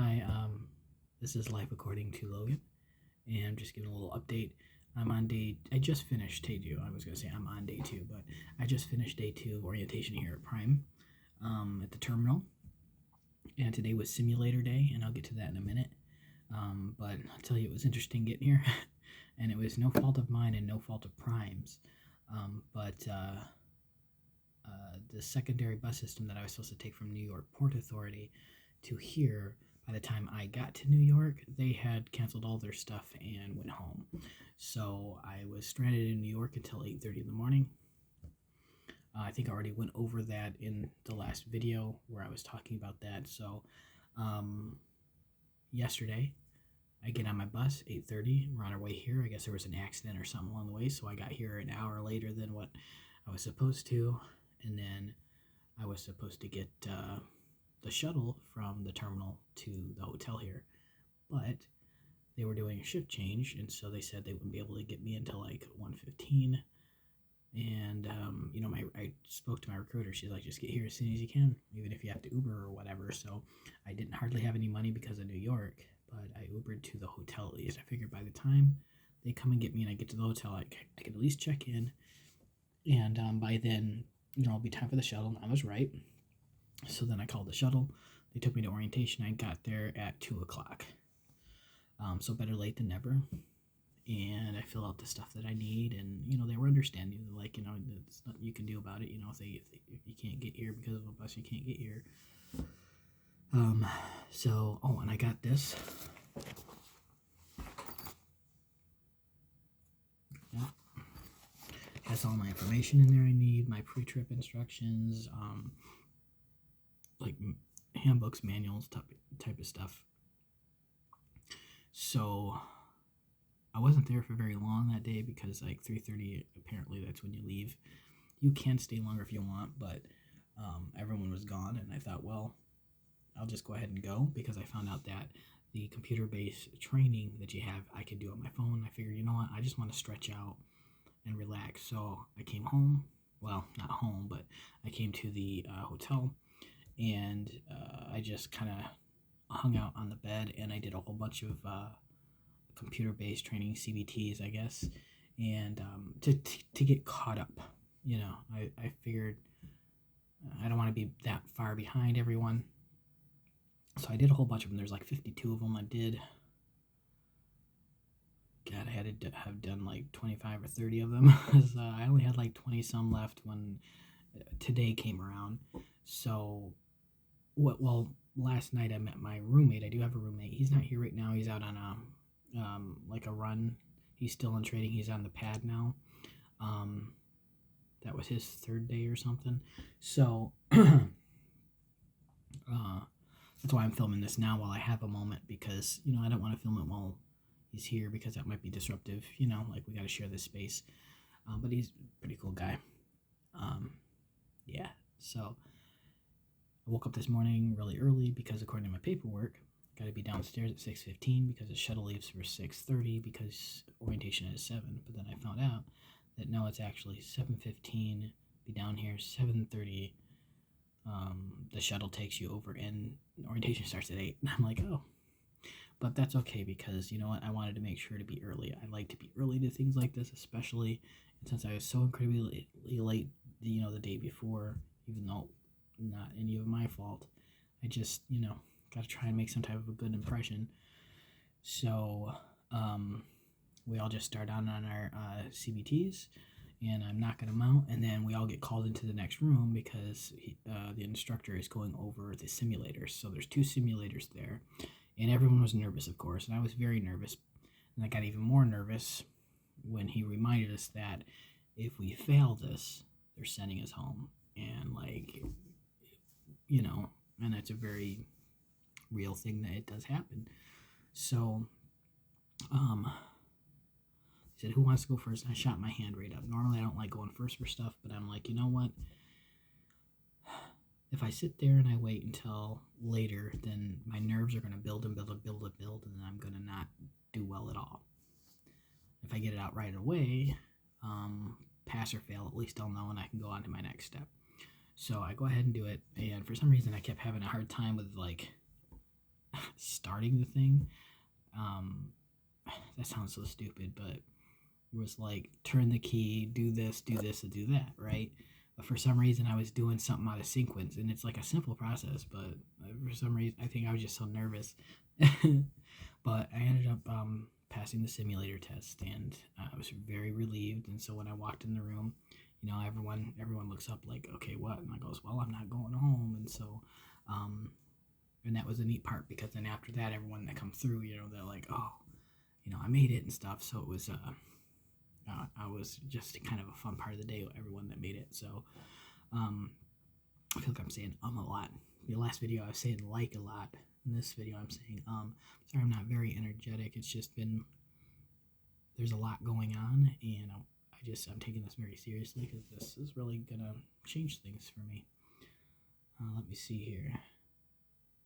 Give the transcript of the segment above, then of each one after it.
Hi, this is Life According to Logan, and I'm just giving a little update. I just finished day two. I was going to say I'm on day two, but I just finished day two of orientation here at Prime at the terminal. And today was simulator day, and I'll get to that in a minute. But I'll tell you, it was interesting getting here, and it was no fault of mine and no fault of Prime's. But the secondary bus system that I was supposed to take from New York Port Authority to here, by the time I got to New York, they had canceled all their stuff and went home. So I was stranded in New York until 8:30 in the morning. I think I already went over that in the last video where I was talking about that. So yesterday, I get on my bus, 8:30. We're on our way here. I guess there was an accident or something along the way, so I got here an hour later than what I was supposed to. And then I was supposed to get the shuttle from the terminal to the hotel here, but they were doing a shift change, and so they said they wouldn't be able to get me until like 1:15. And I spoke to my recruiter. She's like, just get here as soon as you can, even if you have to Uber or whatever. So I didn't hardly have any money because of New York, but I Ubered to the hotel at least. I figured by the time they come and get me and I get to the hotel, I could at least check in, and by then, it'll be time for the shuttle. And I was right. So then I called the shuttle. They took me to orientation. I got there at 2 o'clock. So better late than never. And I fill out the stuff that I need, and they were understanding. They're like, there's nothing you can do about it. If you can't get here because of a bus, you can't get here. And I got this. Yeah, has all my information in there I need, my pre-trip instructions, like handbooks, manuals, type of stuff. So I wasn't there for very long that day because like 3:30, apparently that's when you leave. You can stay longer if you want, but everyone was gone, and I thought, well, I'll just go ahead and go because I found out that the computer-based training that you have, I could do on my phone. I figured, you know what, I just want to stretch out and relax. So I came home. Well, not home, but I came to the hotel, and I just kind of hung out on the bed, and I did a whole bunch of computer-based training, CBTs, I guess, and to get caught up. I figured I don't want to be that far behind everyone, so I did a whole bunch of them. There's like 52 of them. I did. God, I had to have done like 25 or 30 of them because I only had like 20 some left when today came around. So, last night I met my roommate. I do have a roommate. He's not here right now. He's out on a run. He's still in training. He's on the pad now. That was his third day or something. So that's why I'm filming this now while I have a moment, because I don't want to film it while he's here because that might be disruptive. Like we got to share this space. But he's a pretty cool guy. Yeah. So I woke up this morning really early because according to my paperwork, got to be downstairs at 6:15 because the shuttle leaves for 6:30 because orientation is 7. But then I found out that no, it's actually 7:15. Be down here 7:30. The shuttle takes you over, and orientation starts at 8. And I'm like, oh, but that's okay because you know what? I wanted to make sure to be early. I like to be early to things like this, especially since I was so incredibly late. The day before, even though not any of my fault. I just got to try and make some type of a good impression. So we all just start on our CBTs, and I'm knocking them out, and then we all get called into the next room because the instructor is going over the simulators. So there's 2 simulators there, and everyone was nervous, of course, and I was very nervous, and I got even more nervous when he reminded us that if we fail this, they're sending us home, and and that's a very real thing that it does happen. So he said, who wants to go first? And I shot my hand right up. Normally I don't like going first for stuff, but I'm like, you know what, if I sit there and I wait until later, then my nerves are going to build and build and build and build, and then I'm going to not do well at all. If I get it out right away, pass or fail, at least I'll know and I can go on to my next step. So I go ahead and do it, and for some reason I kept having a hard time with starting the thing. Um, that sounds so stupid, but it was like turn the key, do this, and do that, right? But for some reason, I was doing something out of sequence, and it's like a simple process, but for some reason, I think I was just so nervous. But I ended up passing the simulator test, and I was very relieved. And so when I walked in the room, everyone looks up like, okay, what? And I goes, well, I'm not going home. And so, and that was a neat part because then after that, everyone that come through, they're like, oh, I made it and stuff. So it was, I was just kind of a fun part of the day with everyone that made it. So, I feel like I'm saying a lot. The last video I was saying like a lot. In this video I'm saying sorry, I'm not very energetic. It's just been, there's a lot going on, and I'm taking this very seriously because this is really gonna change things for me. Let me see here.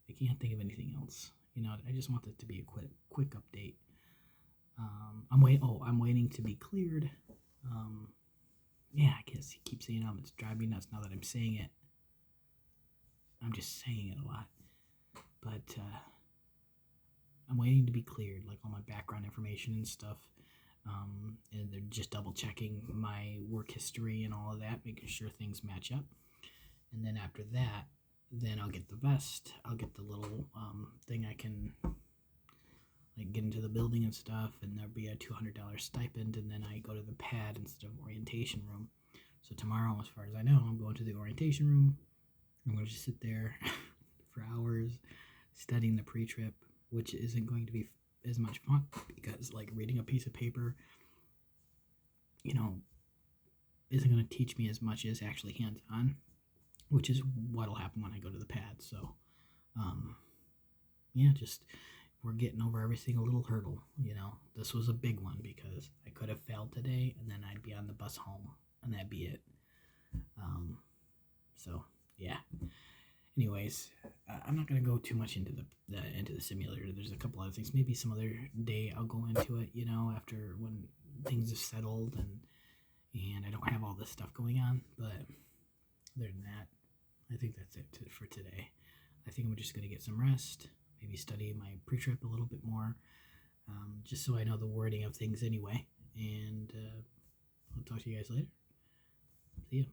I can't think of anything else. I just want this to be a quick update. I'm waiting to be cleared. Yeah, I guess he keeps saying it's driving me nuts now that I'm saying it. I'm just saying it a lot. But I'm waiting to be cleared, like all my background information and stuff. And they're just double checking my work history and all of that, making sure things match up. And then after that, then I'll get the vest. I'll get the little thing I can like get into the building and stuff, and there'll be a $200 stipend, and then I go to the pad instead of orientation room. So tomorrow, as far as I know, I'm going to the orientation room. I'm going to just sit there for hours studying the pre-trip, which isn't going to be as much fun because like reading a piece of paper, isn't going to teach me as much as actually hands-on, which is what'll happen when I go to the pad. So, yeah, just we're getting over every single little hurdle. This was a big one because I could have failed today, and then I'd be on the bus home, and that'd be it. So yeah. Anyways, I'm not gonna go too much into the simulator. There's a couple other things. Maybe some other day I'll go into it. After when things have settled and I don't have all this stuff going on. But other than that, I think that's it for today. I think I'm just gonna get some rest. Maybe study my pre-trip a little bit more, just so I know the wording of things anyway. And I'll talk to you guys later. See ya.